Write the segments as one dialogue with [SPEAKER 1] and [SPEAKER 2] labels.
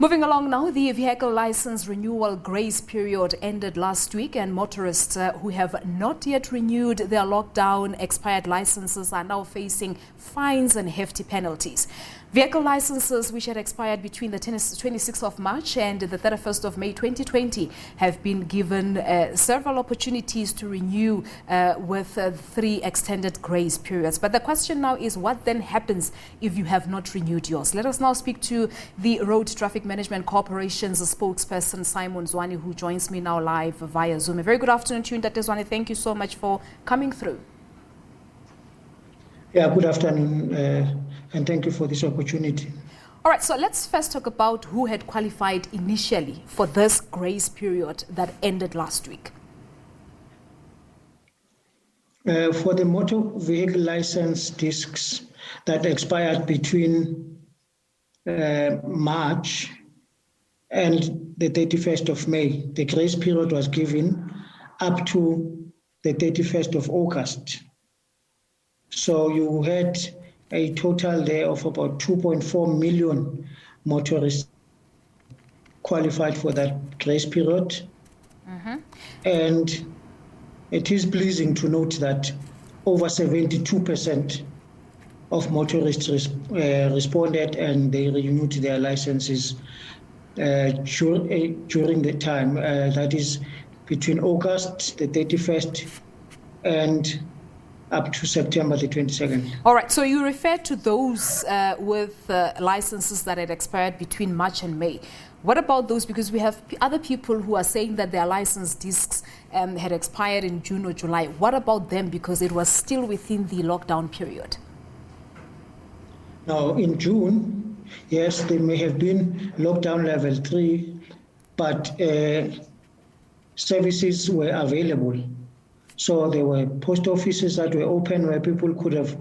[SPEAKER 1] Moving along now, the vehicle license renewal grace period ended last week, and motorists who have not yet renewed their lockdown expired licenses are now facing fines and hefty penalties. Vehicle licenses which had expired between the 26th of March and the 31st of May 2020 have been given several opportunities to renew with 3 extended grace periods. But the question now is, what then happens if you have not renewed yours? Let us now speak to the Road Traffic Management Corporation's spokesperson, Simon Zwane, who joins me now live via Zoom. A very good afternoon to you, Dr. Zwane. Thank you so much for coming through.
[SPEAKER 2] Yeah, good afternoon, and thank you for this opportunity.
[SPEAKER 1] All right, so let's first talk about who had qualified initially for this grace period that ended last week.
[SPEAKER 2] For the motor vehicle license discs that expired between March and the 31st of May, the grace period was given up to the 31st of August. So you had a total there of about 2.4 million motorists qualified for that grace period. And it is pleasing to note that over 72% of motorists responded, and they renewed their licenses during the time. That is between August the 31st and up to September the 22nd.
[SPEAKER 1] All right, so you refer to those with licenses that had expired between March and May. What about those? Because we have other people who are saying that their license discs had expired in June or July. What about them? Because it was still within the lockdown period.
[SPEAKER 2] Now, in June, yes, they may have been lockdown level 3, but services were available. So there were post offices that were open where people could have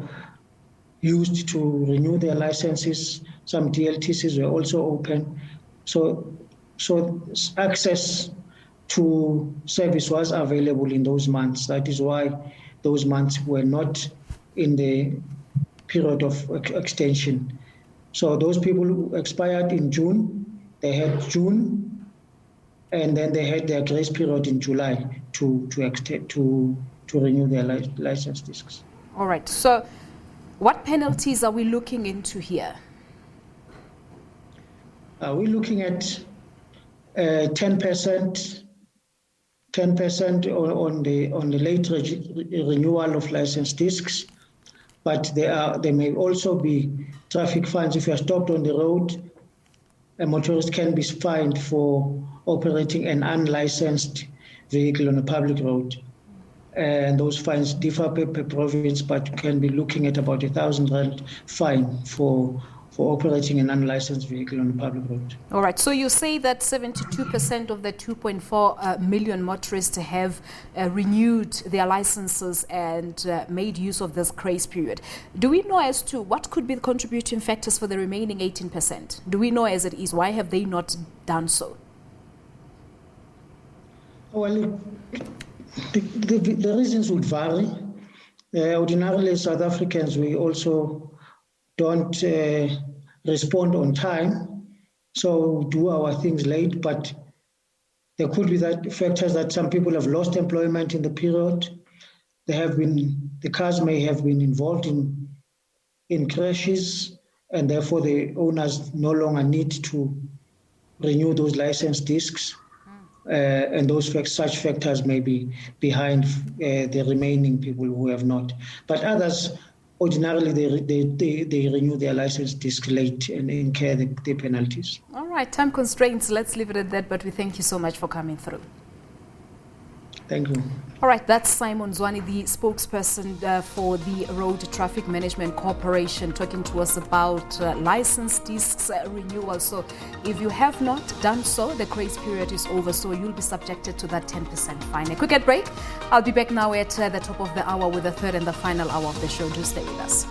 [SPEAKER 2] used to renew their licenses. Some DLTCs were also open. So access to service was available in those months. That is why those months were not in the period of extension. So those people who expired in June, they had June, and then they had their grace period in July to renew their license discs.
[SPEAKER 1] All right. So what penalties are we looking into here?
[SPEAKER 2] We're looking at 10% on the late renewal of license discs, but there may also be traffic fines. If you are stopped on the road, a motorist can be fined for operating an unlicensed vehicle on a public road. And those fines differ per province, but you can be looking at about 1,000 rand fine for operating an unlicensed vehicle on a public road.
[SPEAKER 1] All right. So you say that 72% of the 2.4 million motorists have renewed their licenses and made use of this grace period. Do we know as to what could be the contributing factors for the remaining 18%? Do we know as it is? Why have they not done so?
[SPEAKER 2] Well, the reasons would vary. Ordinarily, as South Africans, we also don't respond on time, so we do our things late, but there could be that factors that some people have lost employment in the period. The cars may have been involved in crashes, and therefore the owners no longer need to renew those license discs. And such factors may be behind the remaining people who have not. But others, ordinarily, they renew their license disc late and incur the penalties.
[SPEAKER 1] All right, time constraints. Let's leave it at that, but we thank you so much for coming through.
[SPEAKER 2] Thank you.
[SPEAKER 1] All right, that's Simon Zwane, the spokesperson for the Road Traffic Management Corporation, talking to us about license discs renewal. So if you have not done so, the grace period is over, so you'll be subjected to that 10% fine. A quick ad break. I'll be back now at the top of the hour with the third and the final hour of the show. Do stay with us.